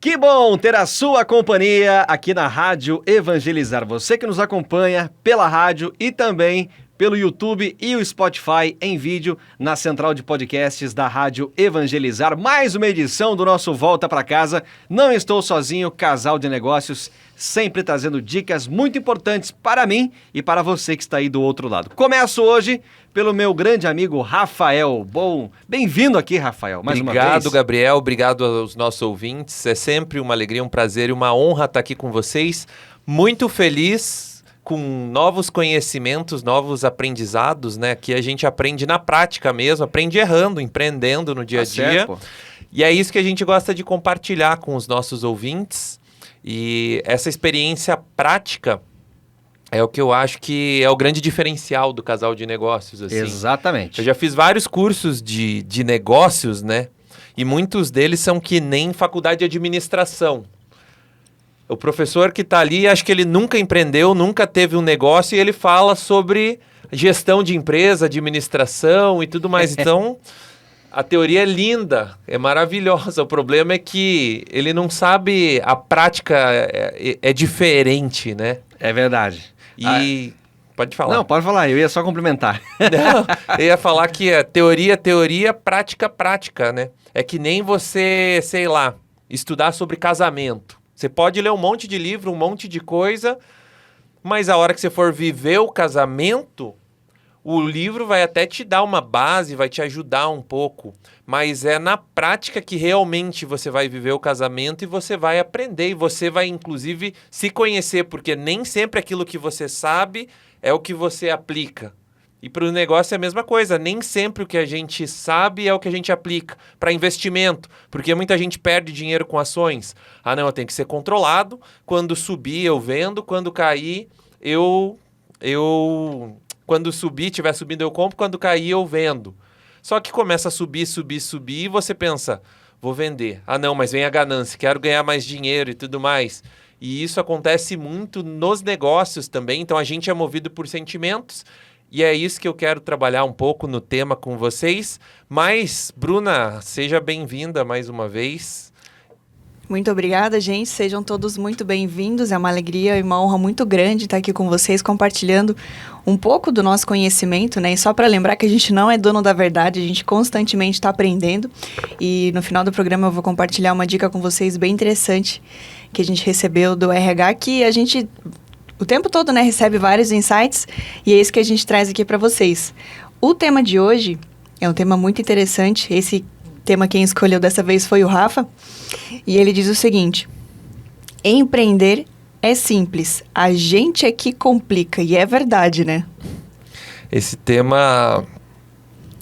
Que bom ter a sua companhia aqui na Rádio Evangelizar. Você que nos acompanha pela rádio e também pelo YouTube e o Spotify em vídeo na central de podcasts da Rádio Evangelizar. Mais uma edição do nosso Volta para Casa. Não estou sozinho, casal de negócios, sempre trazendo dicas muito importantes para mim e para você que está aí do outro lado. Começo hoje pelo meu grande amigo Rafael. Bom, bem-vindo aqui, Rafael, mais uma vez. Obrigado, Gabriel. Obrigado aos nossos ouvintes. É sempre uma alegria, um prazer e uma honra estar aqui com vocês. Muito feliz com novos conhecimentos, novos aprendizados, né? Que a gente aprende na prática mesmo, aprende errando, empreendendo no dia a dia. Certo, pô. E é isso que a gente gosta de compartilhar com os nossos ouvintes. E essa experiência prática é o que eu acho que é o grande diferencial do casal de negócios, assim. Exatamente. Eu já fiz vários cursos de negócios, né? E muitos deles são que nem faculdade de administração. O professor que está ali, acho que ele nunca empreendeu, nunca teve um negócio e ele fala sobre gestão de empresa, administração e tudo mais. Então, a teoria é linda, é maravilhosa. O problema é que ele não sabe, a prática é diferente, né? É verdade. E pode falar. Não, pode falar, eu ia só complementar. Não, eu ia falar que é teoria, prática, né? É que nem você, sei lá, estudar sobre casamento. Você pode ler um monte de livro, um monte de coisa, mas a hora que você for viver o casamento, o livro vai até te dar uma base, vai te ajudar um pouco, mas é na prática que realmente você vai viver o casamento e você vai aprender, e você vai, inclusive, se conhecer, porque nem sempre aquilo que você sabe é o que você aplica. E para o negócio é a mesma coisa, nem sempre o que a gente sabe é o que a gente aplica para investimento, porque muita gente perde dinheiro com ações. Ah, não, eu tenho que ser controlado, quando subir eu vendo, quando cair quando subir, tiver subindo eu compro, quando cair eu vendo. Só que começa a subir e você pensa, vou vender. Ah não, mas vem a ganância, quero ganhar mais dinheiro e tudo mais. E isso acontece muito nos negócios também, então a gente é movido por sentimentos. E é isso que eu quero trabalhar um pouco no tema com vocês. Mas, Bruna, seja bem-vinda mais uma vez. Muito obrigada, gente. Sejam todos muito bem-vindos. É uma alegria e uma honra muito grande estar aqui com vocês, compartilhando um pouco do nosso conhecimento, né? E só para lembrar que a gente não é dono da verdade, a gente constantemente está aprendendo. E no final do programa eu vou compartilhar uma dica com vocês bem interessante que a gente recebeu do RH, que a gente o tempo todo, né, recebe vários insights e é isso que a gente traz aqui para vocês. O tema de hoje é um tema muito interessante. Esse tema quem escolheu dessa vez foi o Rafa. E ele diz o seguinte: empreender é simples, a gente é que complica. E é verdade, né? Esse tema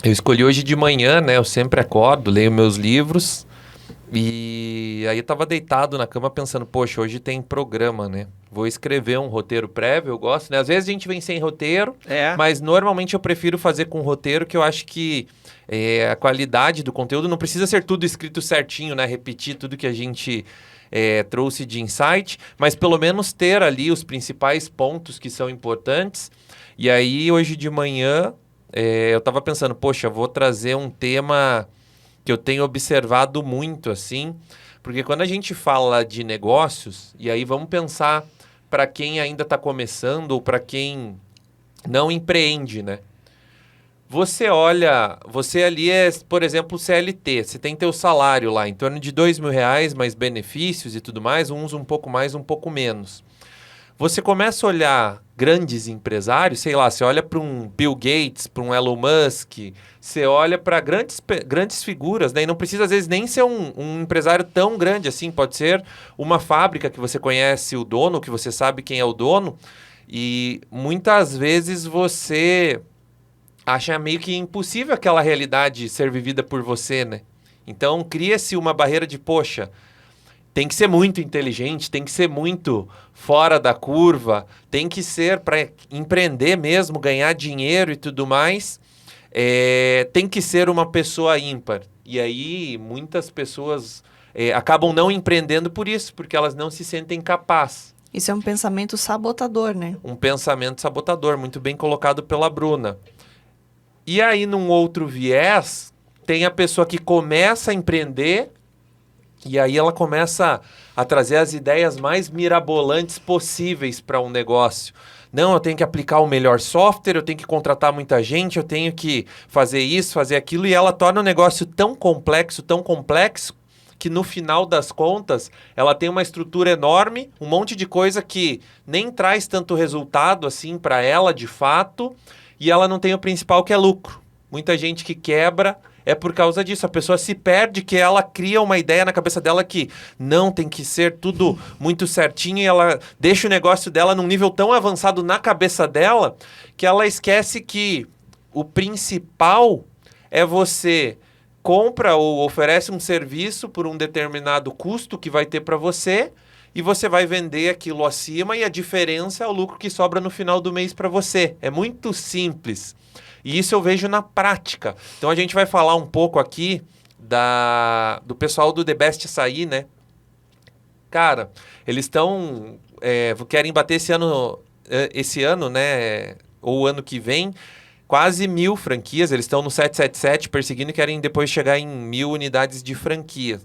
eu escolhi hoje de manhã, né? Eu sempre acordo, leio meus livros. E aí eu tava deitado na cama pensando, poxa, hoje tem programa, né? Vou escrever um roteiro prévio, eu gosto, né? Às vezes a gente vem sem roteiro, mas normalmente eu prefiro fazer com roteiro, que eu acho que a qualidade do conteúdo não precisa ser tudo escrito certinho, né? Repetir tudo que a gente trouxe de insight, mas pelo menos ter ali os principais pontos que são importantes. E aí hoje de manhã eu tava pensando, poxa, vou trazer um tema que eu tenho observado muito, assim, porque quando a gente fala de negócios, e aí vamos pensar para quem ainda está começando ou para quem não empreende, né? Você olha, você ali é, por exemplo, CLT, você tem teu salário lá, em torno de R$2.000, mais benefícios e tudo mais, uns um pouco mais, um pouco menos. Você começa a olhar grandes empresários, sei lá, você olha para um Bill Gates, para um Elon Musk, você olha para grandes figuras, né? E não precisa, às vezes, nem ser um empresário tão grande assim, pode ser uma fábrica que você conhece o dono, que você sabe quem é o dono, e muitas vezes você acha meio que impossível aquela realidade ser vivida por você, né? Então, cria-se uma barreira de, poxa, tem que ser muito inteligente, tem que ser muito fora da curva, tem que ser para empreender mesmo, ganhar dinheiro e tudo mais, tem que ser uma pessoa ímpar. E aí muitas pessoas acabam não empreendendo por isso, porque elas não se sentem capazes. Isso é um pensamento sabotador, né? Um pensamento sabotador, muito bem colocado pela Bruna. E aí, num outro viés, tem a pessoa que começa a empreender E aí ela começa a trazer as ideias mais mirabolantes possíveis para um negócio. Não, eu tenho que aplicar o melhor software, eu tenho que contratar muita gente, eu tenho que fazer isso, fazer aquilo. E ela torna o negócio tão complexo, que no final das contas, ela tem uma estrutura enorme, um monte de coisa que nem traz tanto resultado assim para ela, de fato, e ela não tem o principal, que é lucro. Muita gente que quebra é por causa disso. A pessoa se perde, que ela cria uma ideia na cabeça dela que não, tem que ser tudo muito certinho, e ela deixa o negócio dela num nível tão avançado na cabeça dela que ela esquece que o principal é você compra ou oferece um serviço por um determinado custo que vai ter para você, e você vai vender aquilo acima, e a diferença é o lucro que sobra no final do mês para você. É muito simples. E isso eu vejo na prática. Então a gente vai falar um pouco aqui do pessoal do The Best Açaí, né? Cara, eles querem bater esse ano, né? Ou ano que vem, quase 1.000 franquias. Eles estão no 777 perseguindo e querem depois chegar em 1.000 unidades de franquia.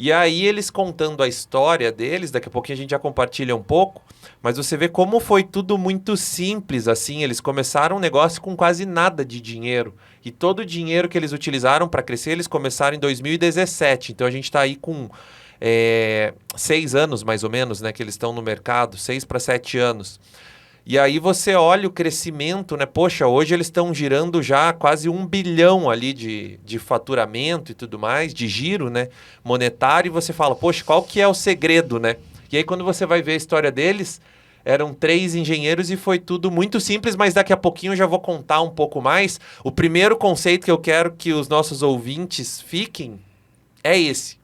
E aí eles contando a história deles, daqui a pouquinho a gente já compartilha um pouco, mas você vê como foi tudo muito simples, assim. Eles começaram um negócio com quase nada de dinheiro, e todo o dinheiro que eles utilizaram para crescer, eles começaram em 2017. Então a gente está aí com 6 anos mais ou menos, né, que eles estão no mercado, 6 para 7 anos. E aí você olha o crescimento, né? Poxa, hoje eles estão girando já quase 1 bilhão ali de faturamento e tudo mais, de giro, né, monetário, e você fala, poxa, qual que é o segredo, né? E aí quando você vai ver a história deles, eram 3 engenheiros e foi tudo muito simples, mas daqui a pouquinho eu já vou contar um pouco mais. O primeiro conceito que eu quero que os nossos ouvintes fiquem é esse.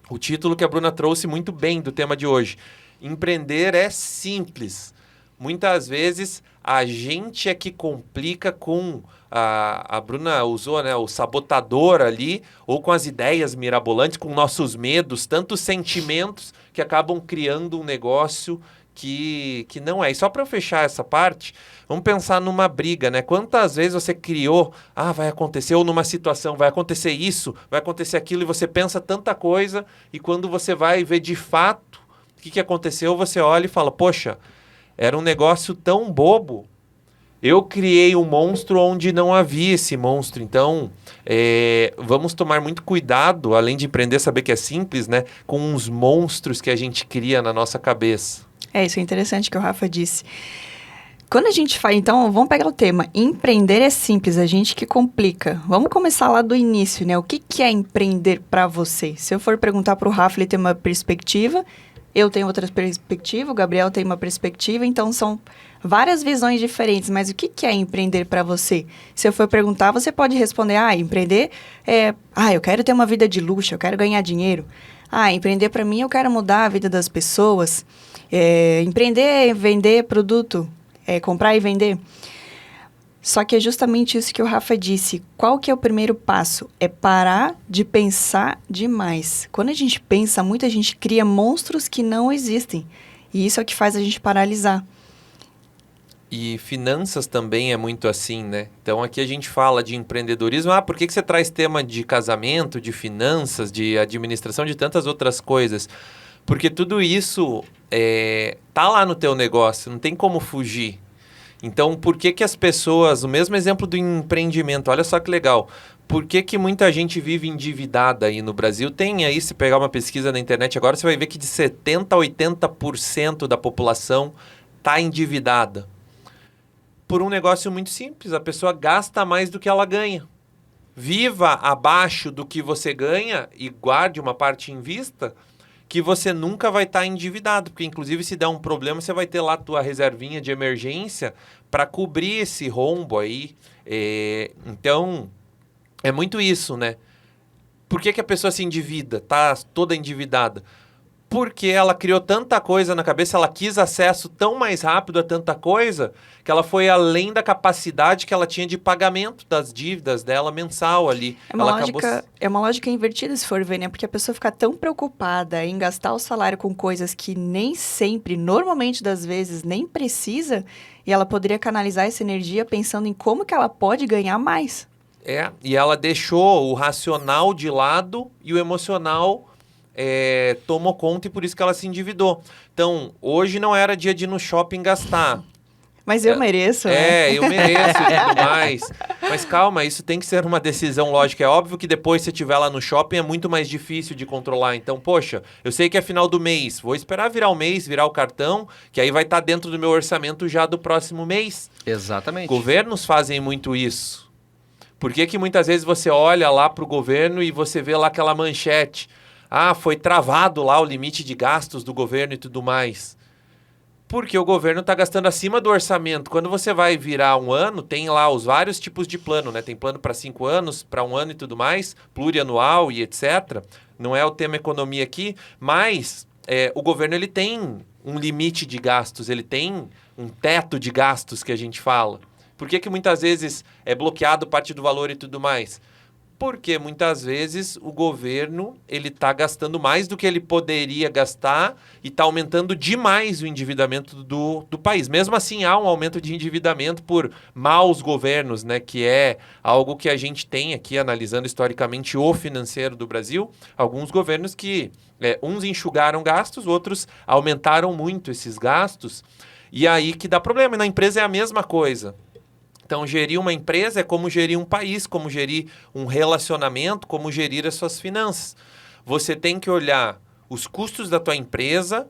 O título que a Bruna trouxe muito bem do tema de hoje. Empreender é simples. Muitas vezes a gente é que complica com... A Bruna usou, né, o sabotador ali, ou com as ideias mirabolantes, com nossos medos, tantos sentimentos que acabam criando um negócio que não é. E só para fechar essa parte, vamos pensar numa briga, né? Quantas vezes você criou, vai acontecer, ou numa situação, vai acontecer isso, vai acontecer aquilo, e você pensa tanta coisa, e quando você vai ver de fato o que aconteceu, você olha e fala, poxa, era um negócio tão bobo. Eu criei um monstro onde não havia esse monstro. Então, vamos tomar muito cuidado, além de empreender, saber que é simples, né? Com os monstros que a gente cria na nossa cabeça. Isso é interessante que o Rafa disse. Quando a gente fala, então, vamos pegar o tema. Empreender é simples, a gente que complica. Vamos começar lá do início, né? O que é empreender para você? Se eu for perguntar para o Rafa, ele tem uma perspectiva... Eu tenho outra perspectiva, o Gabriel tem uma perspectiva, então são várias visões diferentes. Mas o que é empreender para você? Se eu for perguntar, você pode responder, empreender é... eu quero ter uma vida de luxo, eu quero ganhar dinheiro. Empreender para mim, eu quero mudar a vida das pessoas. Empreender é vender produto, comprar e vender. Só que é justamente isso que o Rafa disse. Qual que é o primeiro passo? É parar de pensar demais. Quando a gente pensa muito, a gente cria monstros que não existem. E isso é o que faz a gente paralisar. E finanças também é muito assim, né? Então aqui a gente fala de empreendedorismo. Por que você traz tema de casamento, de finanças, de administração, de tantas outras coisas? Porque tudo isso tá lá no teu negócio, não tem como fugir. Então, por que as pessoas... O mesmo exemplo do empreendimento, olha só que legal. Por que muita gente vive endividada aí no Brasil? Tem aí, se pegar uma pesquisa na internet agora, você vai ver que de 70% a 80% da população está endividada. Por um negócio muito simples, a pessoa gasta mais do que ela ganha. Viva abaixo do que você ganha e guarde uma parte em vista, que você nunca vai estar endividado, porque inclusive se der um problema, você vai ter lá a tua reservinha de emergência para cobrir esse rombo aí. Então, é muito isso, né? Por que a pessoa se endivida, tá toda endividada? Porque ela criou tanta coisa na cabeça, ela quis acesso tão mais rápido a tanta coisa, que ela foi além da capacidade que ela tinha de pagamento das dívidas dela mensal ali. É uma lógica invertida, se for ver, né? Porque a pessoa fica tão preocupada em gastar o salário com coisas que nem sempre, normalmente das vezes, nem precisa, e ela poderia canalizar essa energia pensando em como que ela pode ganhar mais. E ela deixou o racional de lado e o emocional tomou conta e por isso que ela se endividou. Então, hoje não era dia de ir no shopping gastar. Mas eu mereço, né? Eu mereço e tudo mais. Mas calma, isso tem que ser uma decisão lógica. É óbvio que depois, se você estiver lá no shopping, é muito mais difícil de controlar. Então, poxa, eu sei que é final do mês. Vou esperar virar o mês, virar o cartão, que aí vai estar dentro do meu orçamento já do próximo mês. Exatamente. Governos fazem muito isso. Por que muitas vezes você olha lá para o governo e você vê lá aquela manchete? Ah, foi travado lá o limite de gastos do governo e tudo mais. Porque o governo está gastando acima do orçamento. Quando você vai virar um ano, tem lá os vários tipos de plano, né? Tem plano para 5 anos, para 1 ano e tudo mais, plurianual e etc. Não é o tema economia aqui, mas o governo ele tem um limite de gastos, ele tem um teto de gastos que a gente fala. Por que muitas vezes é bloqueado parte do valor e tudo mais? Porque muitas vezes o governo ele está gastando mais do que ele poderia gastar e está aumentando demais o endividamento do país. Mesmo assim, há um aumento de endividamento por maus governos, né? Que é algo que a gente tem aqui, analisando historicamente o financeiro do Brasil. Alguns governos que uns enxugaram gastos, outros aumentaram muito esses gastos. E aí que dá problema. E na empresa é a mesma coisa. Então, gerir uma empresa é como gerir um país, como gerir um relacionamento, como gerir as suas finanças. Você tem que olhar os custos da tua empresa,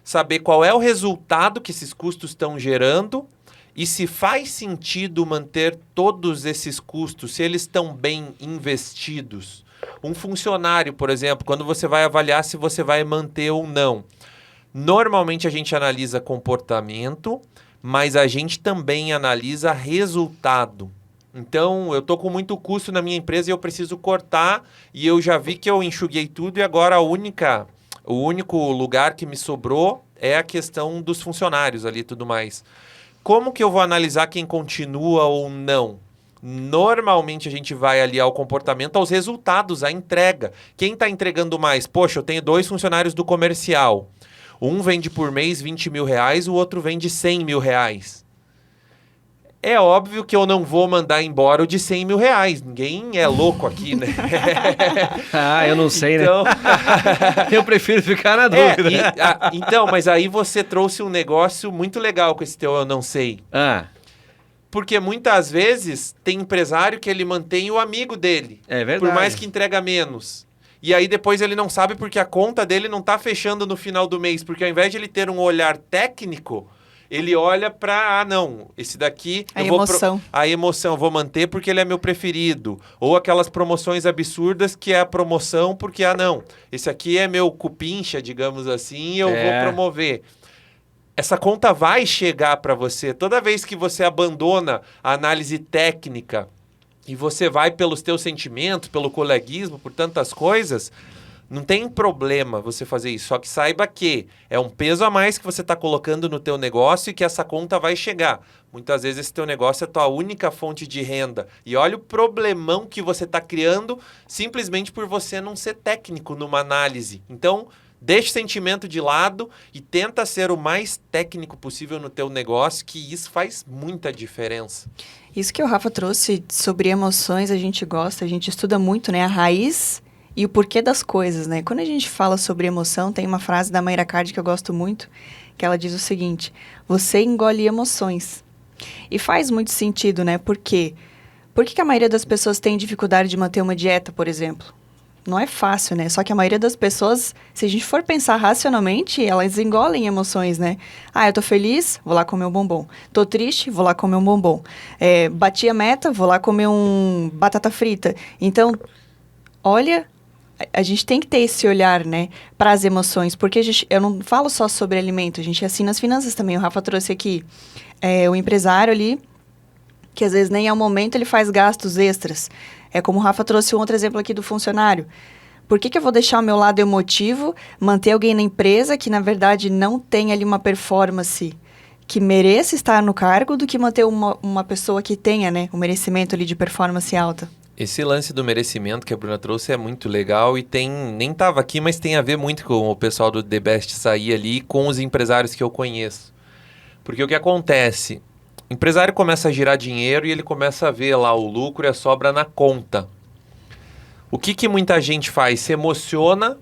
saber qual é o resultado que esses custos estão gerando e se faz sentido manter todos esses custos, se eles estão bem investidos. Um funcionário, por exemplo, quando você vai avaliar se você vai manter ou não, normalmente a gente analisa comportamento, mas a gente também analisa resultado. Então, eu estou com muito custo na minha empresa e eu preciso cortar, e eu já vi que eu enxuguei tudo e agora o único lugar que me sobrou é a questão dos funcionários ali e tudo mais. Como que eu vou analisar quem continua ou não? Normalmente a gente vai ali ao comportamento, aos resultados, à entrega. Quem está entregando mais? Poxa, eu tenho 2 funcionários do comercial. Um vende por mês 20 mil reais, o outro vende 100 mil reais. É óbvio que eu não vou mandar embora o de 100 mil reais. Ninguém é louco aqui, né? Eu não sei, então... né? Eu prefiro ficar na dúvida. Então, mas aí você trouxe um negócio muito legal com esse teu eu não sei. Porque muitas vezes tem empresário que ele mantém o amigo dele. É verdade. Por mais que entrega menos. E aí depois ele não sabe porque a conta dele não está fechando no final do mês. Porque ao invés de ele ter um olhar técnico, ele olha para, não, esse daqui... A emoção. A emoção, eu vou manter porque ele é meu preferido. Ou aquelas promoções absurdas que é a promoção porque, não, esse aqui é meu cupincha, digamos assim, e eu vou promover. Essa conta vai chegar para você. Toda vez que você abandona a análise técnica e você vai pelos teus sentimentos, pelo coleguismo, por tantas coisas, não tem problema você fazer isso. Só que saiba que é um peso a mais que você está colocando no teu negócio e que essa conta vai chegar. Muitas vezes esse teu negócio é a tua única fonte de renda. E olha o problemão que você está criando simplesmente por você não ser técnico numa análise. Então, deixa o sentimento de lado e tenta ser o mais técnico possível no teu negócio, que isso faz muita diferença. Isso que o Rafa trouxe sobre emoções, a gente gosta, a gente estuda muito, né? A raiz e o porquê das coisas, né? Quando a gente fala sobre emoção, tem uma frase da Mayra Card que eu gosto muito, que ela diz o seguinte: você engole emoções. E faz muito sentido, né? Por quê? Por que a maioria das pessoas tem dificuldade de manter uma dieta, por exemplo? Não é fácil, né? Só que a maioria das pessoas, se a gente for pensar racionalmente, elas engolem emoções, né? Eu tô feliz, vou lá comer um bombom. Tô triste, vou lá comer um bombom. Bati a meta, vou lá comer um batata frita. Então, olha, a gente tem que ter esse olhar, né? Para as emoções. Porque eu não falo só sobre alimento, a gente assina as finanças também. O Rafa trouxe aqui o empresário ali, que às vezes nem é o momento, ele faz gastos extras. É como o Rafa trouxe um outro exemplo aqui do funcionário. Por que eu vou deixar o meu lado emotivo, manter alguém na empresa que, na verdade, não tem ali uma performance que mereça estar no cargo, do que manter uma pessoa que tenha, né, um merecimento ali de performance alta? Esse lance do merecimento que a Bruna trouxe é muito legal e nem estava aqui, mas tem a ver muito com o pessoal do The Best Sair ali, com os empresários que eu conheço. Porque o que acontece... O empresário começa a girar dinheiro e ele começa a ver lá o lucro e a sobra na conta. O que muita gente faz? Se emociona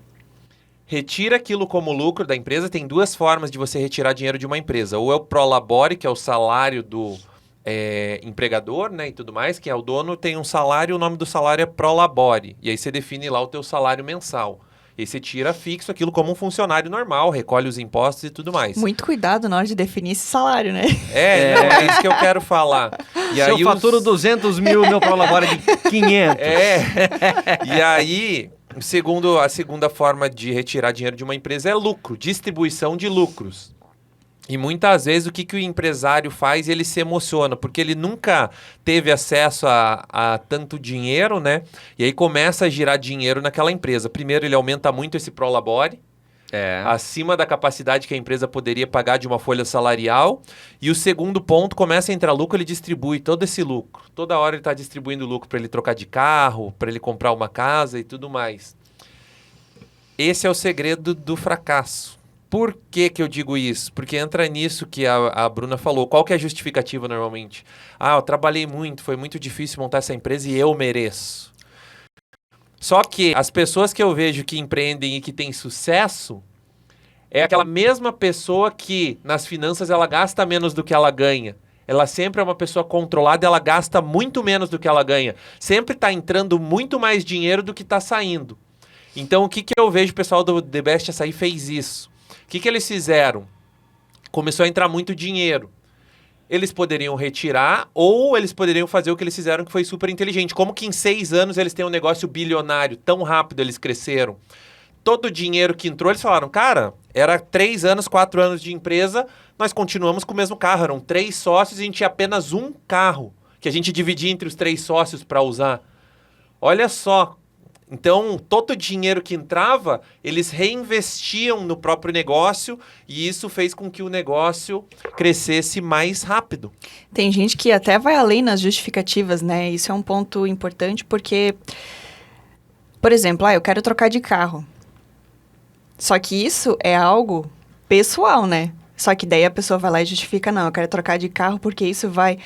retira aquilo como lucro da empresa. Tem duas formas de você retirar dinheiro de uma empresa. Ou é o prolabore, que é o salário do empregador, né, e tudo mais, que é o dono, tem um salário, o nome do salário é prolabore. E aí você define lá o teu salário mensal. E aí você tira fixo aquilo como um funcionário normal, recolhe os impostos e tudo mais. Muito cuidado na hora de definir esse salário, né? É isso que eu quero falar. E Se eu faturo 200 mil, meu prolabore é de 500. E aí, a segunda forma de retirar dinheiro de uma empresa é lucro, distribuição de lucros. E muitas vezes o que o empresário faz, ele se emociona, porque ele nunca teve acesso a tanto dinheiro, né? E aí começa a girar dinheiro naquela empresa. Primeiro, ele aumenta muito esse prolabore, acima da capacidade que a empresa poderia pagar de uma folha salarial. E o segundo ponto, começa a entrar lucro, ele distribui todo esse lucro. Toda hora ele está distribuindo lucro para ele trocar de carro, para ele comprar uma casa e tudo mais. Esse é o segredo do fracasso. Por que eu digo isso? Porque entra nisso que a Bruna falou. Qual que é a justificativa normalmente? Eu trabalhei muito, foi muito difícil montar essa empresa e eu mereço. Só que as pessoas que eu vejo que empreendem e que têm sucesso é aquela mesma pessoa que nas finanças ela gasta menos do que ela ganha. Ela sempre é uma pessoa controlada, ela gasta muito menos do que ela ganha. Sempre está entrando muito mais dinheiro do que está saindo. Então o que eu vejo o pessoal do The Best Açaí fez isso? O que eles fizeram? Começou a entrar muito dinheiro. Eles poderiam retirar ou eles poderiam fazer o que eles fizeram, que foi super inteligente. Como que em 6 anos eles têm um negócio bilionário, tão rápido eles cresceram. Todo o dinheiro que entrou, eles falaram, cara, era 3 anos, 4 anos de empresa, nós continuamos com o mesmo carro. Eram 3 sócios e a gente tinha apenas um carro, que a gente dividia entre os 3 sócios para usar. Olha só. Então, todo o dinheiro que entrava, eles reinvestiam no próprio negócio e isso fez com que o negócio crescesse mais rápido. Tem gente que até vai além nas justificativas, né? Isso é um ponto importante porque, por exemplo, eu quero trocar de carro. Só que isso é algo pessoal, né? Só que daí a pessoa vai lá e justifica, não, eu quero trocar de carro porque isso vai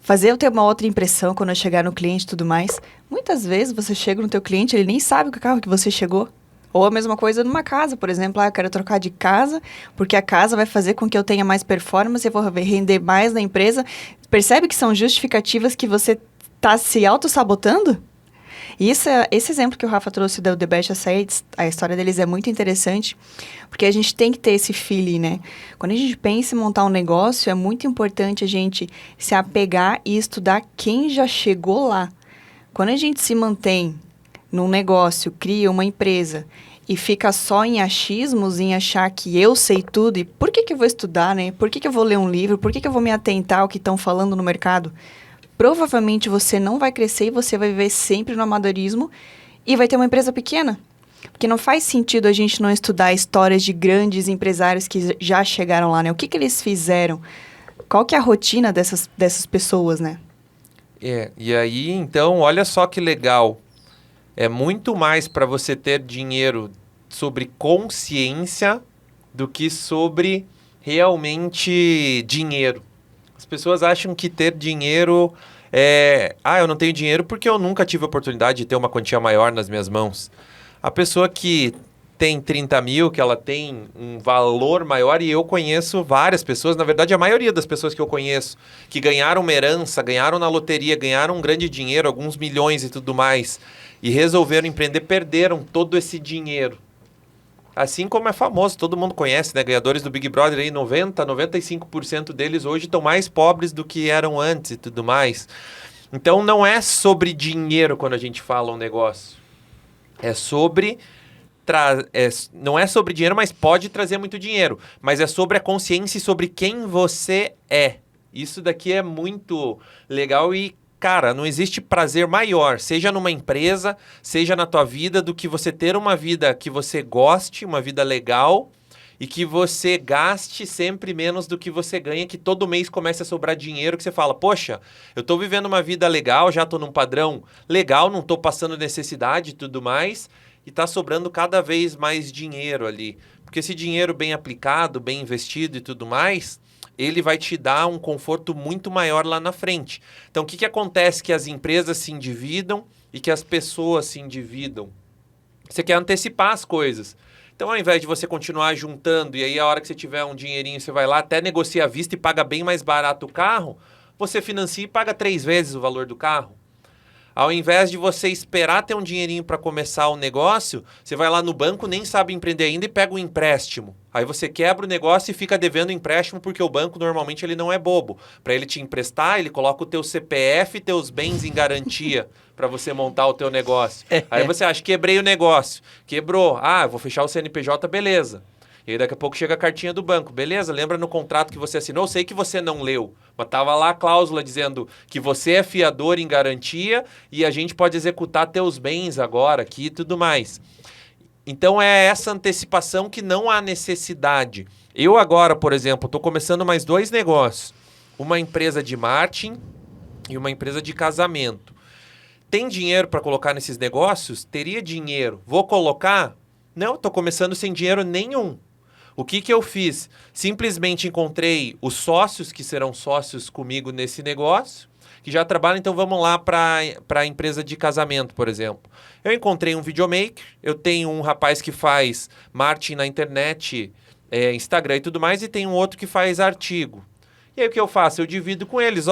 fazer eu ter uma outra impressão quando eu chegar no cliente e tudo mais. Muitas vezes você chega no teu cliente, ele nem sabe o carro que você chegou. Ou a mesma coisa numa casa, por exemplo. Eu quero trocar de casa, porque a casa vai fazer com que eu tenha mais performance, eu vou render mais na empresa. Percebe que são justificativas que você está se auto-sabotando? E esse exemplo que o Rafa trouxe do The Best Açaí, a história deles é muito interessante, porque a gente tem que ter esse feeling, né? Quando a gente pensa em montar um negócio, é muito importante a gente se apegar e estudar quem já chegou lá. Quando a gente se mantém num negócio, cria uma empresa e fica só em achismos, em achar que eu sei tudo, e por que eu vou estudar, né? Por que eu vou ler um livro? Por que eu vou me atentar ao que estão falando no mercado? Provavelmente você não vai crescer e você vai viver sempre no amadorismo e vai ter uma empresa pequena. Porque não faz sentido a gente não estudar histórias de grandes empresários que já chegaram lá, né? O que eles fizeram? Qual que é a rotina dessas pessoas, né? E aí, então, olha só que legal. É muito mais para você ter dinheiro sobre consciência do que sobre realmente dinheiro. As pessoas acham que ter dinheiro eu não tenho dinheiro porque eu nunca tive a oportunidade de ter uma quantia maior nas minhas mãos. A pessoa que tem 30 mil, que ela tem um valor maior, e eu conheço várias pessoas, na verdade a maioria das pessoas que eu conheço, que ganharam uma herança, ganharam na loteria, ganharam um grande dinheiro, alguns milhões e tudo mais, e resolveram empreender, perderam todo esse dinheiro. Assim como é famoso, todo mundo conhece, né? Ganhadores do Big Brother aí, 95% deles hoje estão mais pobres do que eram antes e tudo mais. Então não é sobre dinheiro quando a gente fala um negócio. É sobre... não é sobre dinheiro, mas pode trazer muito dinheiro. Mas é sobre a consciência e sobre quem você é. Isso daqui é muito legal e... Cara, não existe prazer maior, seja numa empresa, seja na tua vida, do que você ter uma vida que você goste, uma vida legal, e que você gaste sempre menos do que você ganha, que todo mês comece a sobrar dinheiro, que você fala, poxa, eu tô vivendo uma vida legal, já tô num padrão legal, não tô passando necessidade e tudo mais, e tá sobrando cada vez mais dinheiro ali. Porque esse dinheiro bem aplicado, bem investido e tudo mais... ele vai te dar um conforto muito maior lá na frente. Então, o que acontece? Que as empresas se endividam e que as pessoas se endividam. Você quer antecipar as coisas. Então, ao invés de você continuar juntando e aí a hora que você tiver um dinheirinho, você vai lá, até negocia à vista e paga bem mais barato o carro, você financia e paga 3 vezes o valor do carro. Ao invés de você esperar ter um dinheirinho para começar o negócio, você vai lá no banco, nem sabe empreender ainda e pega um empréstimo. Aí você quebra o negócio e fica devendo empréstimo porque o banco normalmente ele não é bobo. Para ele te emprestar, ele coloca o teu CPF e teus bens em garantia para você montar o teu negócio. Aí você acha, quebrei o negócio. Quebrou. Ah, eu vou fechar o CNPJ, beleza. E aí daqui a pouco chega a cartinha do banco. Beleza, lembra no contrato que você assinou? Eu sei que você não leu, mas estava lá a cláusula dizendo que você é fiador em garantia e a gente pode executar teus bens agora aqui e tudo mais. Então é essa antecipação que não há necessidade. Eu agora, por exemplo, estou começando mais 2 negócios. Uma empresa de marketing e uma empresa de casamento. Tem dinheiro para colocar nesses negócios? Teria dinheiro. Vou colocar? Não, estou começando sem dinheiro nenhum. O que eu fiz? Simplesmente encontrei os sócios que serão sócios comigo nesse negócio, que já trabalham, então vamos lá para a empresa de casamento, por exemplo. Eu encontrei um videomaker, eu tenho um rapaz que faz marketing na internet, Instagram e tudo mais, e tem um outro que faz artigo. E aí o que eu faço? Eu divido com eles,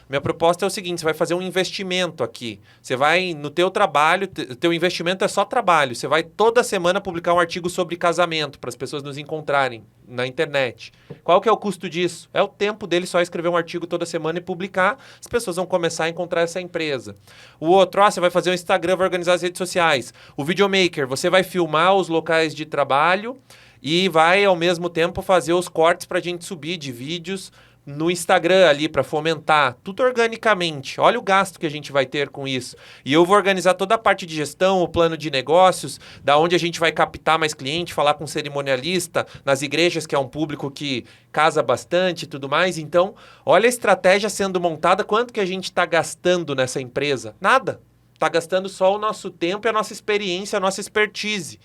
minha proposta é o seguinte, você vai fazer um investimento aqui. Você vai, no teu trabalho, teu investimento é só trabalho. Você vai toda semana publicar um artigo sobre casamento, para as pessoas nos encontrarem na internet. Qual que é o custo disso? É o tempo dele só escrever um artigo toda semana e publicar, as pessoas vão começar a encontrar essa empresa. O outro, você vai fazer um Instagram, vai organizar as redes sociais. O videomaker, você vai filmar os locais de trabalho e vai, ao mesmo tempo, fazer os cortes para a gente subir de vídeos no Instagram ali para fomentar, tudo organicamente. Olha o gasto que a gente vai ter com isso. E eu vou organizar toda a parte de gestão, o plano de negócios, da onde a gente vai captar mais cliente, falar com cerimonialista, nas igrejas, que é um público que casa bastante e tudo mais. Então, olha a estratégia sendo montada, quanto que a gente está gastando nessa empresa? Nada. Está gastando só o nosso tempo e a nossa experiência, a nossa expertise.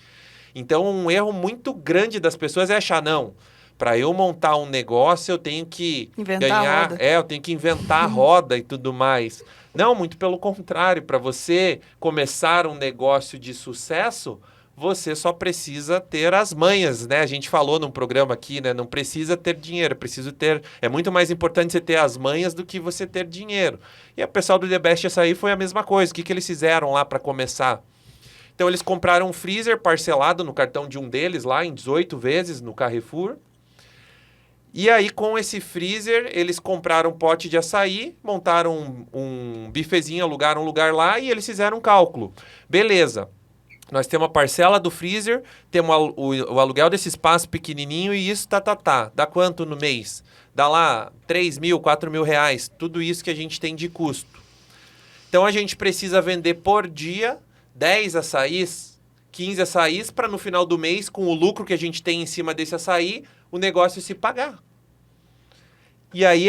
Então, um erro muito grande das pessoas é achar, não, para eu montar um negócio, eu tenho que ganhar, eu tenho que inventar a roda e tudo mais. Não, muito pelo contrário. Para você começar um negócio de sucesso, você só precisa ter as manhas, né? A gente falou num programa aqui, né? Não precisa ter dinheiro, é muito mais importante você ter as manhas do que você ter dinheiro. E o pessoal do The Best Açaí foi a mesma coisa. O que eles fizeram lá para começar? Então, eles compraram um freezer parcelado no cartão de um deles, lá em 18 vezes no Carrefour. E aí, com esse freezer, eles compraram um pote de açaí, montaram um bifezinho, alugaram um lugar lá e eles fizeram um cálculo. Beleza, nós temos a parcela do freezer, temos o aluguel desse espaço pequenininho e isso, Dá quanto no mês? Dá lá 3 mil, 4 mil reais, tudo isso que a gente tem de custo. Então, a gente precisa vender por dia 10 açaís, 15 açaís, para no final do mês, com o lucro que a gente tem em cima desse açaí, o negócio se pagar. E aí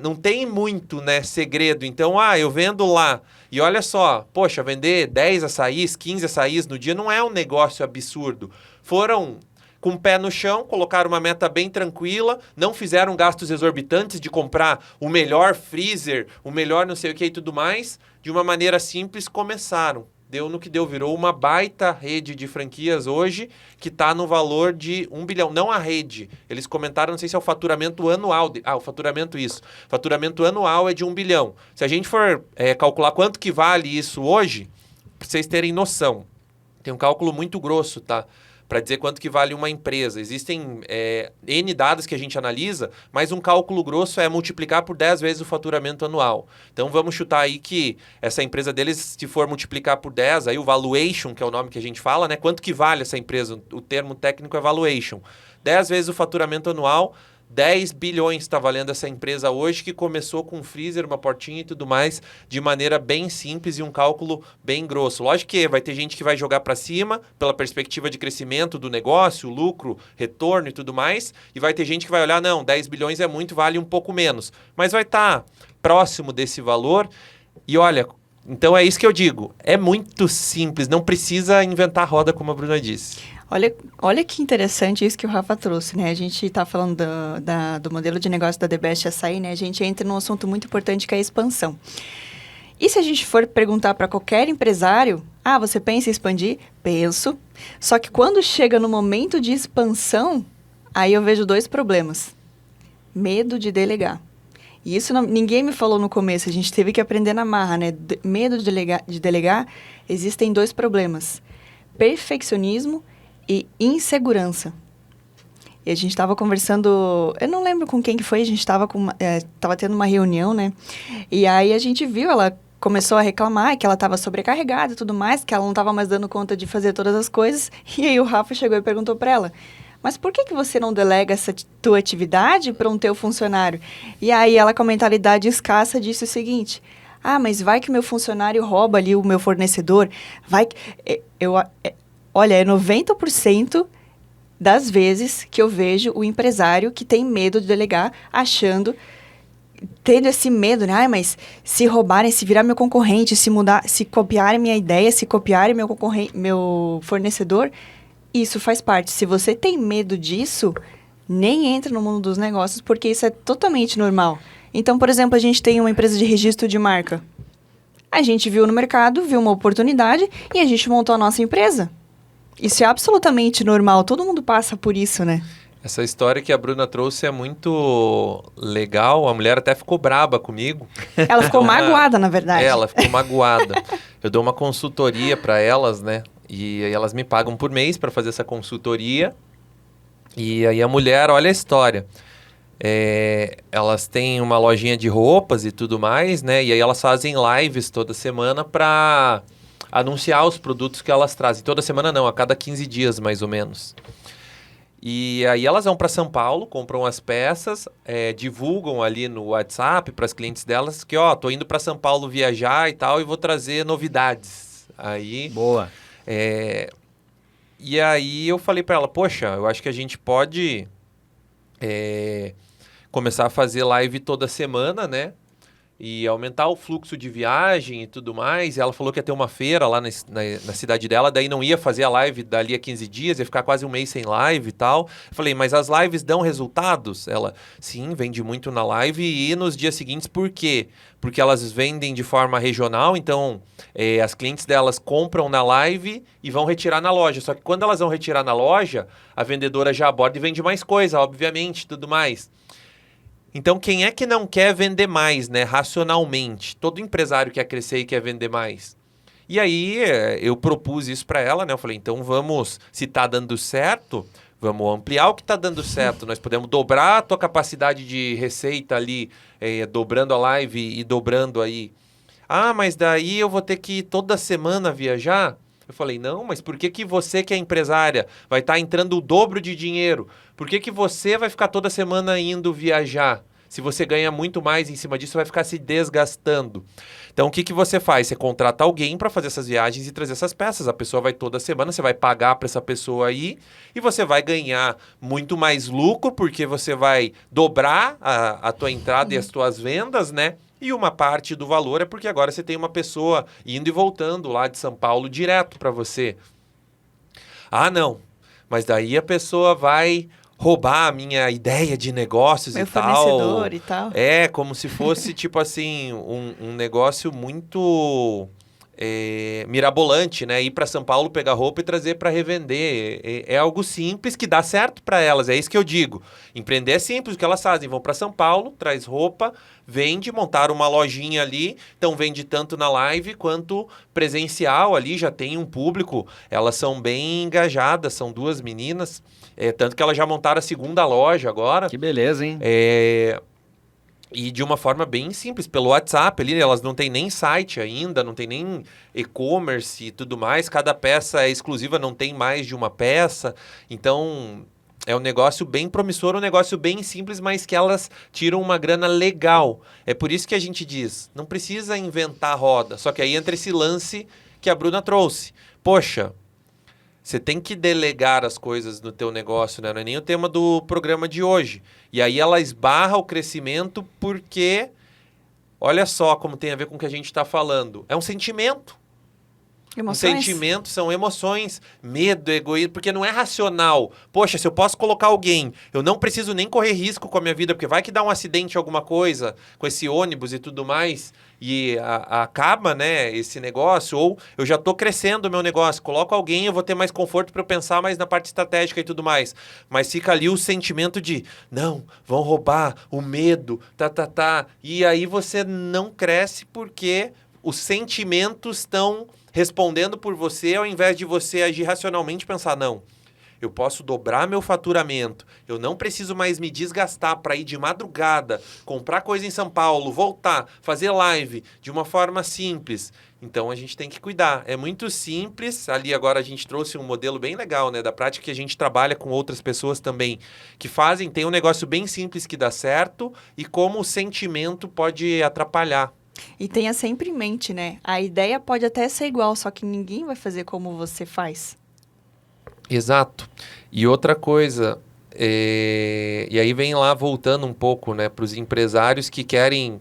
não tem muito, né, segredo. Então, eu vendo lá e olha só, poxa, vender 10 açaís, 15 açaís no dia não é um negócio absurdo. Foram com o pé no chão, colocaram uma meta bem tranquila, não fizeram gastos exorbitantes de comprar o melhor freezer, o melhor não sei o que e tudo mais. De uma maneira simples, começaram. Deu no que deu, virou uma baita rede de franquias hoje, que está no valor de 1 bilhão. Não a rede. Eles comentaram, não sei se é o faturamento anual. O faturamento isso. Faturamento anual é de 1 bilhão. Se a gente for calcular quanto que vale isso hoje, para vocês terem noção, tem um cálculo muito grosso, tá? Para dizer quanto que vale uma empresa. Existem N dados que a gente analisa, mas um cálculo grosso é multiplicar por 10 vezes o faturamento anual. Então, vamos chutar aí que essa empresa deles, se for multiplicar por 10, aí o valuation, que é o nome que a gente fala, né? Quanto que vale essa empresa? O termo técnico é valuation. 10 vezes o faturamento anual, 10 bilhões está valendo essa empresa hoje, que começou com um freezer, uma portinha e tudo mais, de maneira bem simples e um cálculo bem grosso. Lógico que vai ter gente que vai jogar para cima, pela perspectiva de crescimento do negócio, lucro, retorno e tudo mais, e vai ter gente que vai olhar, não, 10 bilhões é muito, vale um pouco menos. Mas vai estar próximo desse valor e olha, então é isso que eu digo, é muito simples, não precisa inventar roda, como a Bruna disse. Olha que interessante isso que o Rafa trouxe, né? A gente está falando do modelo de negócio da The Best Açaí, né? A gente entra num assunto muito importante que é a expansão. E se a gente for perguntar para qualquer empresário, você pensa em expandir? Penso. Só que quando chega no momento de expansão, aí eu vejo 2 problemas. Medo de delegar. E isso ninguém me falou no começo, a gente teve que aprender na marra, né? Medo de delegar, existem 2 problemas. Perfeccionismo e insegurança. E a gente estava conversando, eu não lembro com quem que foi, a gente estava tendo uma reunião, né? E aí a gente viu, ela começou a reclamar que ela estava sobrecarregada e tudo mais, que ela não estava mais dando conta de fazer todas as coisas. E aí o Rafa chegou e perguntou para ela, mas por que você não delega essa tua atividade para um teu funcionário? E aí ela, com a mentalidade escassa, disse o seguinte, mas vai que meu funcionário rouba ali o meu fornecedor, vai que... Olha, é 90% das vezes que eu vejo o empresário que tem medo de delegar, tendo esse medo, né? Mas se roubarem, se virar meu concorrente, se copiarem minha ideia, se copiarem meu fornecedor, isso faz parte. Se você tem medo disso, nem entra no mundo dos negócios, porque isso é totalmente normal. Então, por exemplo, a gente tem uma empresa de registro de marca. A gente viu no mercado, viu uma oportunidade e a gente montou a nossa empresa. Isso é absolutamente normal, todo mundo passa por isso, né? Essa história que a Bruna trouxe é muito legal, a mulher até ficou braba comigo. Ela ficou magoada, na verdade. Ela ficou magoada. Eu dou uma consultoria para elas, né? E aí elas me pagam por mês para fazer essa consultoria. E aí a mulher, olha a história. Elas têm uma lojinha de roupas e tudo mais, né? E aí elas fazem lives toda semana para anunciar os produtos que elas trazem. Toda semana não, a cada 15 dias mais ou menos. E aí elas vão para São Paulo, compram as peças, divulgam ali no WhatsApp para as clientes delas que, tô indo para São Paulo viajar e tal e vou trazer novidades. Aí... Boa. E aí eu falei para ela, poxa, eu acho que a gente pode começar a fazer live toda semana, né? E aumentar o fluxo de viagem e tudo mais. E ela falou que ia ter uma feira lá na cidade dela, daí não ia fazer a live dali a 15 dias, ia ficar quase um mês sem live e tal. Eu falei, mas as lives dão resultados? Ela, sim, vende muito na live e nos dias seguintes, por quê? Porque elas vendem de forma regional, então as clientes delas compram na live e vão retirar na loja. Só que quando elas vão retirar na loja, a vendedora já aborda e vende mais coisa, obviamente, tudo mais. Então, quem é que não quer vender mais, né? Racionalmente. Todo empresário quer crescer e quer vender mais. E aí, eu propus isso para ela, né? Eu falei, então vamos, se tá dando certo, vamos ampliar o que tá dando certo. Nós podemos dobrar a tua capacidade de receita ali, dobrando a live e dobrando aí. Mas daí eu vou ter que ir toda semana viajar? Eu falei, não, mas por que você que é empresária vai estar entrando o dobro de dinheiro? Por que você vai ficar toda semana indo viajar? Se você ganha muito mais em cima disso, vai ficar se desgastando. Então, o que você faz? Você contrata alguém para fazer essas viagens e trazer essas peças. A pessoa vai toda semana, você vai pagar para essa pessoa aí e você vai ganhar muito mais lucro porque você vai dobrar a tua entrada e as tuas vendas, né? E uma parte do valor é porque agora você tem uma pessoa indo e voltando lá de São Paulo direto para você. Não. Mas daí a pessoa vai roubar a minha ideia de negócios Meu e tal. fornecedor e tal. Como se fosse, tipo assim, um negócio muito mirabolante, né? Ir para São Paulo, pegar roupa e trazer para revender. É algo simples que dá certo para elas, é isso que eu digo. Empreender é simples, o que elas fazem? Vão para São Paulo, traz roupa, vende, montaram uma lojinha ali, então vende tanto na live quanto presencial ali, já tem um público, elas são bem engajadas, são 2 meninas, tanto que elas já montaram a 2ª loja agora. Que beleza, hein? E de uma forma bem simples, pelo WhatsApp ali, elas não têm nem site ainda, não tem nem e-commerce e tudo mais, cada peça é exclusiva, não tem mais de uma peça, então é um negócio bem promissor, um negócio bem simples, mas que elas tiram uma grana legal. É por isso que a gente diz, não precisa inventar roda, só que aí entra esse lance que a Bruna trouxe. Poxa, você tem que delegar as coisas no teu negócio, né? Não é nem o tema do programa de hoje. E aí ela esbarra o crescimento porque, olha só como tem a ver com o que a gente está falando. É um sentimento. Emoções? Sentimentos são emoções, medo, egoísmo, porque não é racional. Poxa, se eu posso colocar alguém, eu não preciso nem correr risco com a minha vida, porque vai que dá um acidente, alguma coisa, com esse ônibus e tudo mais, e acaba, né, esse negócio, ou eu já tô crescendo o meu negócio, coloco alguém, eu vou ter mais conforto para eu pensar mais na parte estratégica e tudo mais. Mas fica ali o sentimento de, não, vão roubar, o medo, e aí você não cresce porque os sentimentos estão respondendo por você, ao invés de você agir racionalmente e pensar, não, eu posso dobrar meu faturamento, eu não preciso mais me desgastar para ir de madrugada, comprar coisa em São Paulo, voltar, fazer live de uma forma simples. Então a gente tem que cuidar. É muito simples. Ali agora a gente trouxe um modelo bem legal, né, da prática que a gente trabalha com outras pessoas também que fazem, tem um negócio bem simples que dá certo e como o sentimento pode atrapalhar. E tenha sempre em mente, né? A ideia pode até ser igual, só que ninguém vai fazer como você faz. Exato. E outra coisa, e aí vem lá voltando um pouco, né, para os empresários que querem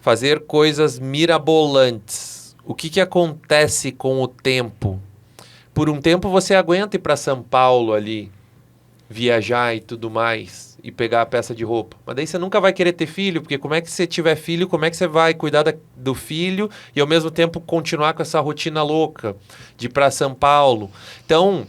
fazer coisas mirabolantes. O que acontece com o tempo? Por um tempo você aguenta ir para São Paulo ali, viajar e tudo mais, e pegar a peça de roupa. Mas daí você nunca vai querer ter filho, porque como é que você tiver filho, como é que você vai cuidar do filho e ao mesmo tempo continuar com essa rotina louca de ir para São Paulo? Então,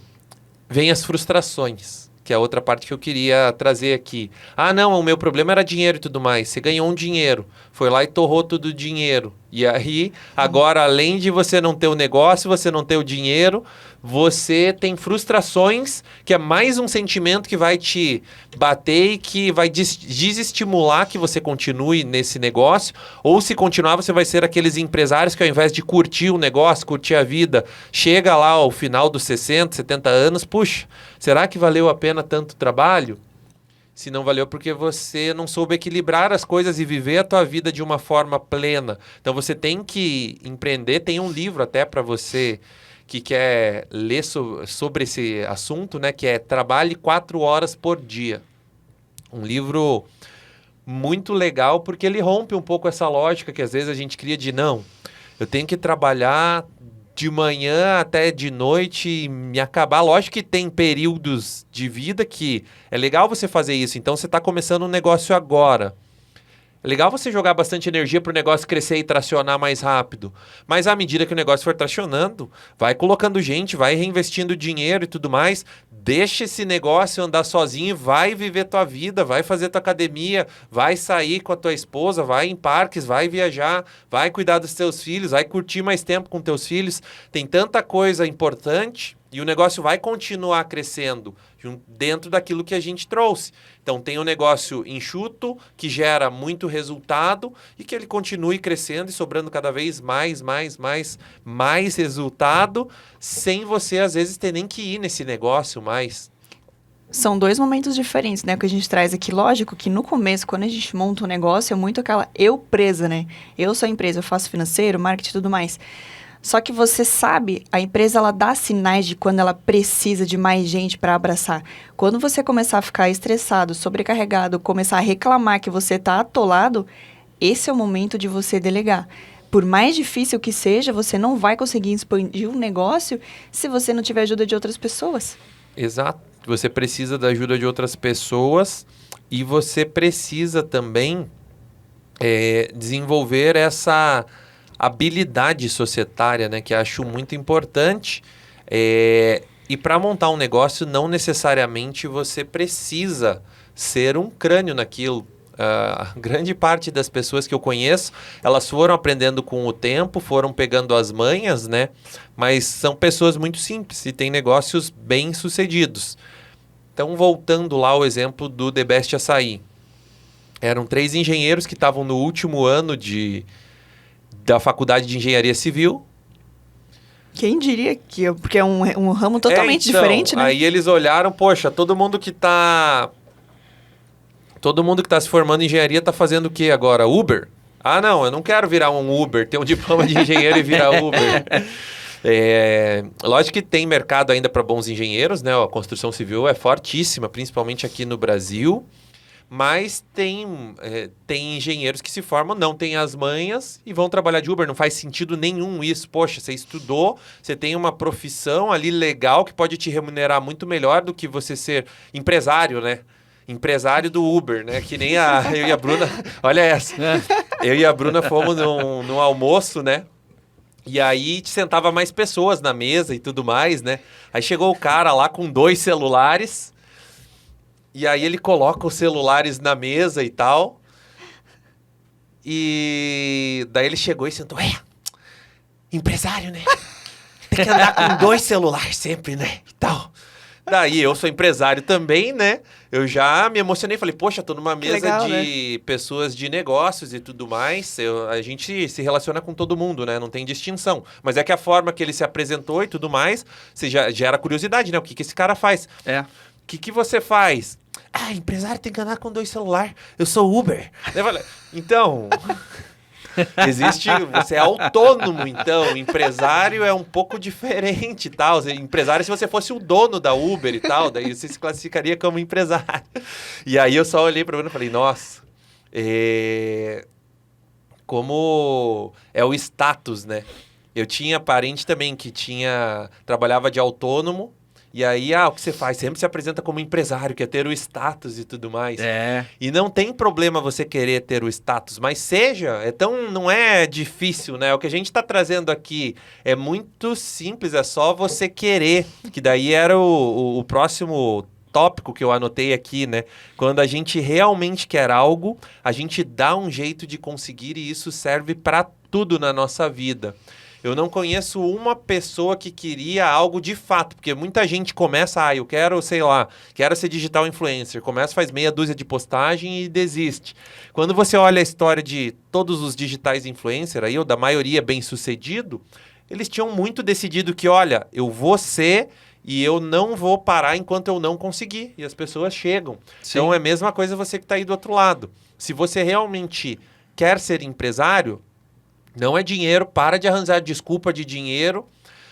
vem as frustrações, que é a outra parte que eu queria trazer aqui. Ah, não, o meu problema era dinheiro e tudo mais. Você ganhou um dinheiro, foi lá e torrou todo o dinheiro. E aí, agora, além de você não ter o negócio, você não ter o dinheiro, você tem frustrações, que é mais um sentimento que vai te bater e que vai desestimular que você continue nesse negócio. Ou se continuar, você vai ser aqueles empresários que ao invés de curtir o negócio, curtir a vida, chega lá ao final dos 60, 70 anos, puxa, será que valeu a pena tanto trabalho? Se não valeu porque você não soube equilibrar as coisas e viver a tua vida de uma forma plena. Então você tem que empreender, tem um livro até para você que quer ler sobre esse assunto, né, que é Trabalhe 4 horas por dia. Um livro muito legal porque ele rompe um pouco essa lógica que às vezes a gente cria de não, eu tenho que trabalhar de manhã até de noite e me acabar. Lógico que tem períodos de vida que é legal você fazer isso. Então você está começando um negócio agora. É legal você jogar bastante energia para o negócio crescer e tracionar mais rápido. Mas à medida que o negócio for tracionando, vai colocando gente, vai reinvestindo dinheiro e tudo mais. Deixa esse negócio andar sozinho, vai viver tua vida, vai fazer tua academia, vai sair com a tua esposa, vai em parques, vai viajar, vai cuidar dos teus filhos, vai curtir mais tempo com teus filhos. Tem tanta coisa importante e o negócio vai continuar crescendo dentro daquilo que a gente trouxe. Então tem um negócio enxuto, que gera muito resultado e que ele continue crescendo e sobrando cada vez mais resultado, sem você às vezes ter nem que ir nesse negócio mais. São 2 momentos diferentes, né? O que a gente traz aqui, lógico que no começo, quando a gente monta um negócio, é muito aquela eu presa, né? Eu sou a empresa, eu faço financeiro, marketing e tudo mais. Só que você sabe, a empresa ela dá sinais de quando ela precisa de mais gente para abraçar. Quando você começar a ficar estressado, sobrecarregado, começar a reclamar que você está atolado, esse é o momento de você delegar. Por mais difícil que seja, você não vai conseguir expandir um negócio se você não tiver ajuda de outras pessoas. Exato. Você precisa da ajuda de outras pessoas e você precisa também desenvolver essa habilidade societária, né, que acho muito importante. E para montar um negócio, não necessariamente você precisa ser um crânio naquilo. A grande parte das pessoas que eu conheço, elas foram aprendendo com o tempo, foram pegando as manhas, né? Mas são pessoas muito simples e têm negócios bem sucedidos. Então, voltando lá ao exemplo do The Best Açaí. Eram 3 engenheiros que estavam no último ano da faculdade de engenharia civil. Quem diria que... Porque é um ramo totalmente diferente, né? Aí eles olharam, poxa, todo mundo que está se formando em engenharia está fazendo o quê agora? Uber? Ah, não, eu não quero virar um Uber, ter um diploma de engenheiro e virar Uber. Lógico que tem mercado ainda para bons engenheiros, né? A construção civil é fortíssima, principalmente aqui no Brasil. Mas tem engenheiros que se formam, não têm as manhas e vão trabalhar de Uber. Não faz sentido nenhum isso. Poxa, você estudou, você tem uma profissão ali legal que pode te remunerar muito melhor do que você ser empresário, né? Empresário do Uber, né? Que nem eu e a Bruna... Olha essa. Eu e a Bruna fomos num almoço, né? E aí sentava mais pessoas na mesa e tudo mais, né? Aí chegou o cara lá com 2 celulares. E aí ele coloca os celulares na mesa e tal. E daí ele chegou e sentou. Empresário, né? Tem que andar com 2 celulares sempre, né? E tal. Daí eu sou empresário também, né? Eu já me emocionei. Falei, poxa, tô numa mesa legal, de pessoas de negócios e tudo mais. A gente se relaciona com todo mundo, né? Não tem distinção. Mas é que a forma que ele se apresentou e tudo mais, você já gera curiosidade, né? O que esse cara faz? É. O que você faz? Empresário tem que andar com 2 celulares. Eu sou Uber. Eu falei, então... Você é autônomo, então. Empresário é um pouco diferente e tal. Empresário, se você fosse o dono da Uber e tal, daí você se classificaria como empresário. E aí eu só olhei para o Bruno e falei, nossa, como é o status, né? Eu tinha parente também que trabalhava de autônomo. E aí, o que você faz? Sempre se apresenta como empresário, quer ter o status e tudo mais. E não tem problema você querer ter o status, mas não é difícil, né? O que a gente está trazendo aqui é muito simples, é só você querer. Que daí era o próximo tópico que eu anotei aqui, né? Quando a gente realmente quer algo, a gente dá um jeito de conseguir e isso serve para tudo na nossa vida. Eu não conheço uma pessoa que queria algo de fato, porque muita gente começa, eu quero, sei lá, quero ser digital influencer, começa, faz meia dúzia de postagem e desiste. Quando você olha a história de todos os digitais influencers, ou da maioria bem-sucedido, eles tinham muito decidido que, olha, eu vou ser e eu não vou parar enquanto eu não conseguir. E as pessoas chegam. Sim. Então é a mesma coisa você que está aí do outro lado. Se você realmente quer ser empresário... Não é dinheiro, para de arranjar desculpa de dinheiro.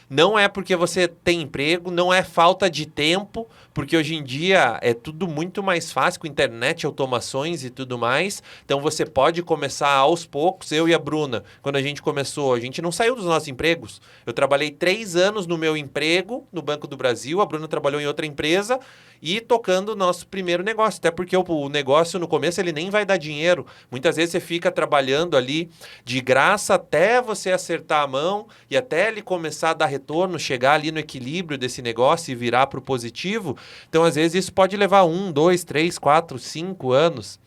Não é porque você tem emprego, não é falta de tempo, porque hoje em dia é tudo muito mais fácil com internet, automações e tudo mais. Então você pode começar aos poucos. Eu e a Bruna, quando a gente começou, a gente não saiu dos nossos empregos. Eu trabalhei 3 anos no meu emprego no Banco do Brasil, a Bruna trabalhou em outra empresa e tocando o nosso primeiro negócio. Até porque o negócio no começo ele nem vai dar dinheiro. Muitas vezes você fica trabalhando ali de graça até você acertar a mão e até ele começar a dar retorno, chegar ali no equilíbrio desse negócio e virar para o positivo. Então, às vezes, isso pode levar 1, 2, 3, 4, 5 anos.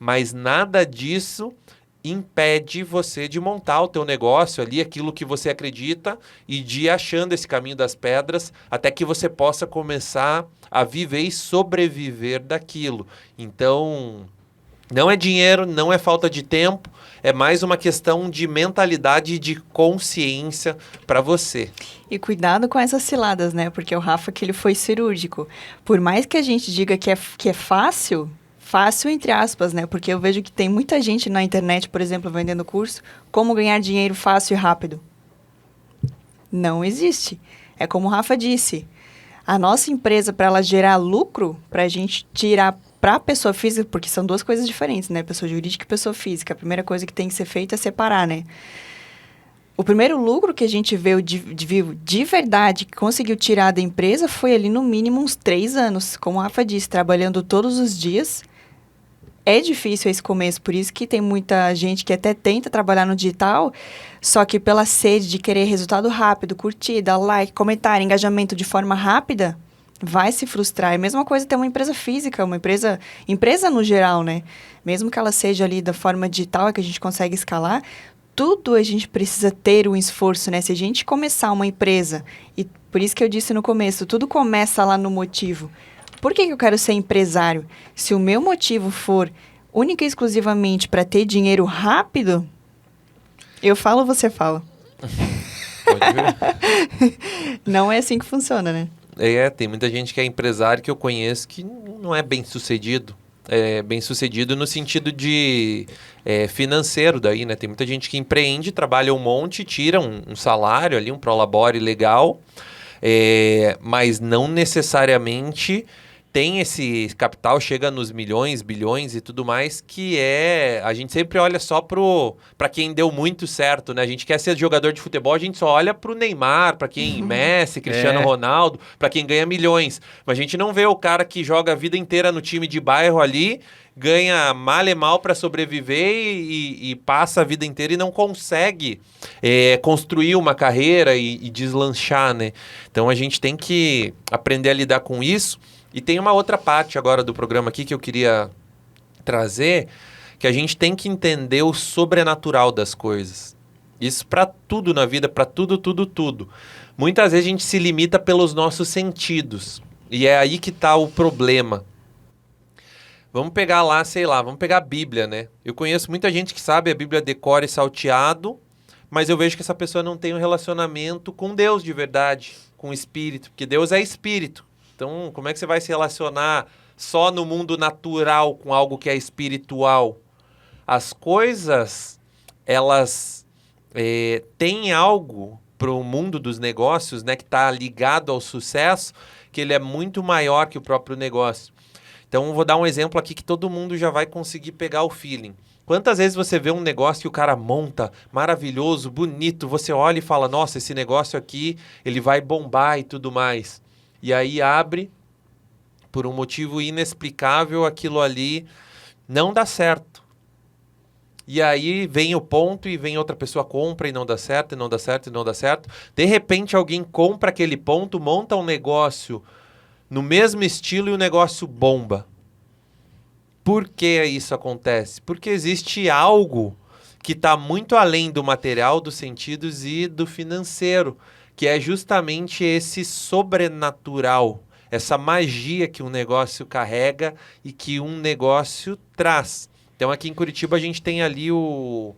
Mas nada disso impede você de montar o teu negócio ali, aquilo que você acredita, e de ir achando esse caminho das pedras até que você possa começar a viver e sobreviver daquilo. Então, não é dinheiro, não é falta de tempo, é mais uma questão de mentalidade e de consciência para você. E cuidado com essas ciladas, né? Porque o Rafa, que ele foi cirúrgico. Por mais que a gente diga que é fácil entre aspas, né? Porque eu vejo que tem muita gente na internet, por exemplo, vendendo curso, como ganhar dinheiro fácil e rápido. Não existe. É como o Rafa disse, a nossa empresa, para ela gerar lucro, para a gente tirar para a pessoa física, porque são 2 coisas diferentes, né? Pessoa jurídica e pessoa física. A primeira coisa que tem que ser feita é separar, né? O primeiro lucro que a gente viu de verdade, que conseguiu tirar da empresa, foi ali no mínimo uns 3 anos. Como o Rafa disse, trabalhando todos os dias. É difícil esse começo, por isso que tem muita gente que até tenta trabalhar no digital, só que pela sede de querer resultado rápido, curtida, like, comentário, engajamento de forma rápida, vai se frustrar. É a mesma coisa ter uma empresa física, uma empresa no geral, né? Mesmo que ela seja ali da forma digital, que a gente consegue escalar, tudo a gente precisa ter um esforço, né? Se a gente começar uma empresa, e por isso que eu disse no começo, tudo começa lá no motivo. Por que eu quero ser empresário? Se o meu motivo for única e exclusivamente para ter dinheiro rápido, eu falo, você fala. Pode ver. Não é assim que funciona, né? Tem muita gente que é empresário que eu conheço que não é bem sucedido. É bem sucedido no sentido de financeiro daí, né? Tem muita gente que empreende, trabalha um monte, tira um salário ali, um prolabore legal, mas não necessariamente tem esse capital, chega nos milhões, bilhões e tudo mais, que a gente sempre olha só para quem deu muito certo, né? A gente quer ser jogador de futebol, a gente só olha pro Neymar, para quem Messi, Cristiano Ronaldo, para quem ganha milhões. Mas a gente não vê o cara que joga a vida inteira no time de bairro ali, ganha mal e mal para sobreviver e passa a vida inteira e não consegue construir uma carreira e deslanchar, né? Então a gente tem que aprender a lidar com isso. E tem uma outra parte agora do programa aqui que eu queria trazer, que a gente tem que entender o sobrenatural das coisas. Isso para tudo na vida, para tudo, tudo, tudo. Muitas vezes a gente se limita pelos nossos sentidos. E é aí que está o problema. Vamos pegar lá, sei lá, vamos pegar a Bíblia, né? Eu conheço muita gente que sabe a Bíblia decora e salteado, mas eu vejo que essa pessoa não tem um relacionamento com Deus de verdade, com o Espírito, porque Deus é Espírito. Então, como é que você vai se relacionar só no mundo natural com algo que é espiritual? As coisas, elas têm algo para o mundo dos negócios, né, que está ligado ao sucesso, que ele é muito maior que o próprio negócio. Então, vou dar um exemplo aqui que todo mundo já vai conseguir pegar o feeling. Quantas vezes você vê um negócio que o cara monta, maravilhoso, bonito, você olha e fala, nossa, esse negócio aqui, ele vai bombar e tudo mais. E aí abre, por um motivo inexplicável, aquilo ali não dá certo. E aí vem o ponto e vem outra pessoa compra e não dá certo, e não dá certo, e não dá certo. De repente alguém compra aquele ponto, monta um negócio no mesmo estilo e o negócio bomba. Por que isso acontece? Porque existe algo que está muito além do material, dos sentidos e do financeiro, que é justamente esse sobrenatural, essa magia que um negócio carrega e que um negócio traz. Então aqui em Curitiba a gente tem ali o...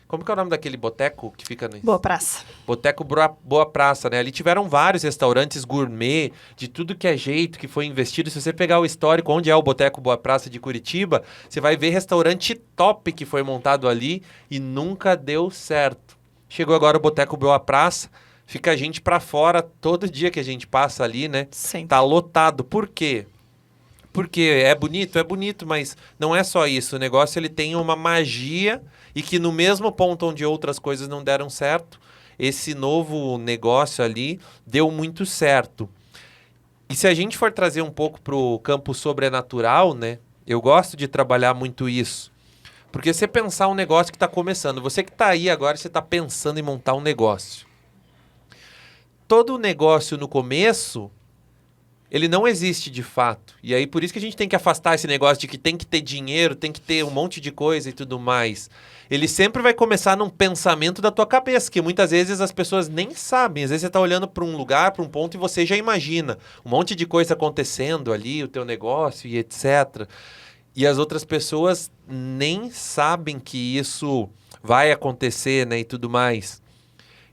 Como que é o nome daquele boteco que fica... Boa Praça. Boteco Boa Praça, né? Ali tiveram vários restaurantes gourmet, de tudo que é jeito, que foi investido. Se você pegar o histórico, onde é o Boteco Boa Praça de Curitiba, você vai ver restaurante top que foi montado ali e nunca deu certo. Chegou agora o Boteco Boa Praça, fica a gente pra fora todo dia que a gente passa ali, né? Sim. Tá lotado. Por quê? Porque é bonito, mas não é só isso. O negócio ele tem uma magia e que no mesmo ponto onde outras coisas não deram certo, esse novo negócio ali deu muito certo. E se a gente for trazer um pouco para o campo sobrenatural, né? Eu gosto de trabalhar muito isso. Porque você pensar um negócio que está começando, você que está aí agora, você está pensando em montar um negócio. Todo negócio no começo... ele não existe de fato. E aí por isso que a gente tem que afastar esse negócio de que tem que ter dinheiro, tem que ter um monte de coisa e tudo mais. Ele sempre vai começar num pensamento da tua cabeça, que muitas vezes as pessoas nem sabem. Às vezes você está olhando para um lugar, para um ponto e você já imagina um monte de coisa acontecendo ali, o teu negócio e etc. E as outras pessoas nem sabem que isso vai acontecer, né, e tudo mais.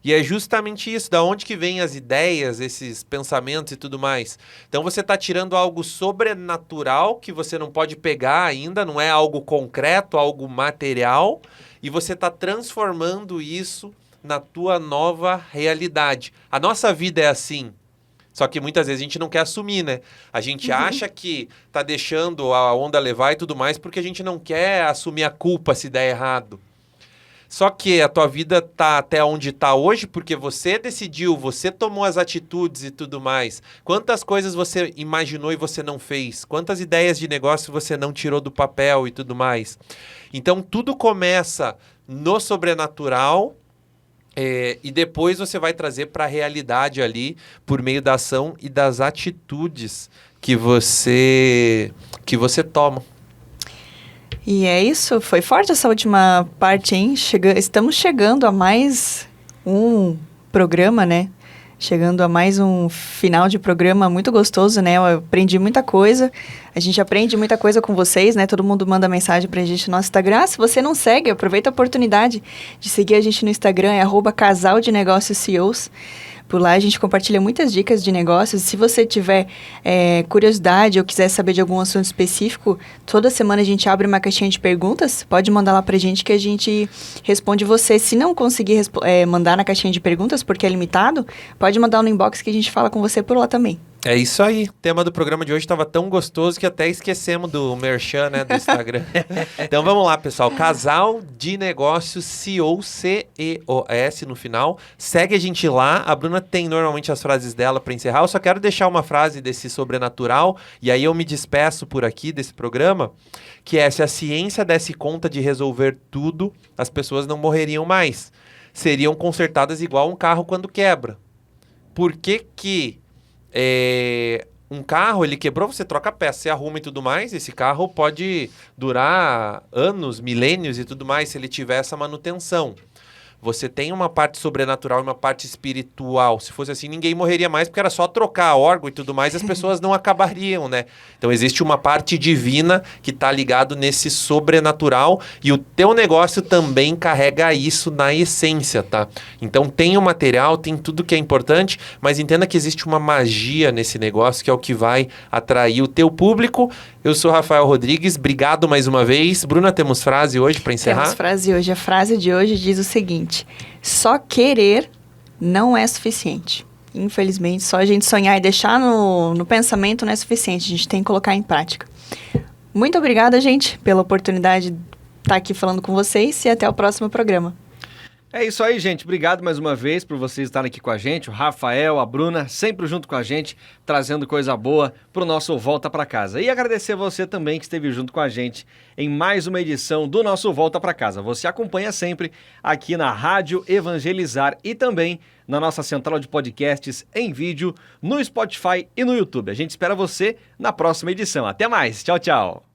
E é justamente isso, da onde que vem as ideias, esses pensamentos e tudo mais. Então você está tirando algo sobrenatural que você não pode pegar ainda, não é algo concreto, algo material, e você está transformando isso na tua nova realidade. A nossa vida é assim, só que muitas vezes a gente não quer assumir, né? A gente acha que está deixando a onda levar e tudo mais porque a gente não quer assumir a culpa se der errado. Só que a tua vida tá até onde tá hoje porque você decidiu, você tomou as atitudes e tudo mais. Quantas coisas você imaginou e você não fez? Quantas ideias de negócio você não tirou do papel e tudo mais? Então, tudo começa no sobrenatural e depois você vai trazer para a realidade ali por meio da ação e das atitudes que você toma. E é isso, foi forte essa última parte, hein? Estamos chegando a mais um programa, né? Chegando a mais um final de programa muito gostoso, né? Eu aprendi muita coisa, a gente aprende muita coisa com vocês, né? Todo mundo manda mensagem pra gente no nosso Instagram. Se você não segue, aproveita a oportunidade de seguir a gente no Instagram, é @casaldенegocios.CEOs. Por lá a gente compartilha muitas dicas de negócios. Se você tiver curiosidade ou quiser saber de algum assunto específico, toda semana a gente abre uma caixinha de perguntas. Pode mandar lá pra gente que a gente responde você. Se não conseguir mandar na caixinha de perguntas porque é limitado, pode mandar no inbox que a gente fala com você por lá também. É isso aí. O tema do programa de hoje estava tão gostoso que até esquecemos do merchan, né, do Instagram. Então vamos lá, pessoal. Casal de Negócios CEO, CEOS no final. Segue a gente lá. A Bruna tem normalmente as frases dela para encerrar. Eu só quero deixar uma frase desse sobrenatural e aí eu me despeço por aqui desse programa, que é: se a ciência desse conta de resolver tudo, as pessoas não morreriam mais. Seriam consertadas igual um carro quando quebra. Por que um carro, ele quebrou, você troca a peça, você arruma e tudo mais, esse carro pode durar anos, milênios e tudo mais, se ele tiver essa manutenção. Você tem uma parte sobrenatural e uma parte espiritual. Se fosse assim, ninguém morreria mais, porque era só trocar órgão e tudo mais, as pessoas não acabariam, né? Então existe uma parte divina que está ligado nesse sobrenatural e o teu negócio também carrega isso na essência, tá? Então tem o material, tem tudo que é importante, mas entenda que existe uma magia nesse negócio que é o que vai atrair o teu público. Eu sou Rafael Rodrigues, obrigado mais uma vez. Bruna, temos frase hoje para encerrar? Temos frase hoje. A frase de hoje diz o seguinte: só querer não é suficiente. Infelizmente, só a gente sonhar e deixar no pensamento não é suficiente. A gente tem que colocar em prática. Muito obrigada, gente, pela oportunidade de estar aqui falando com vocês e até o próximo programa. É isso aí, gente. Obrigado mais uma vez por vocês estarem aqui com a gente. O Rafael, a Bruna, sempre junto com a gente, trazendo coisa boa pro nosso Volta Pra Casa. E agradecer a você também que esteve junto com a gente em mais uma edição do nosso Volta Pra Casa. Você acompanha sempre aqui na Rádio Evangelizar e também na nossa central de podcasts em vídeo, no Spotify e no YouTube. A gente espera você na próxima edição. Até mais. Tchau, tchau.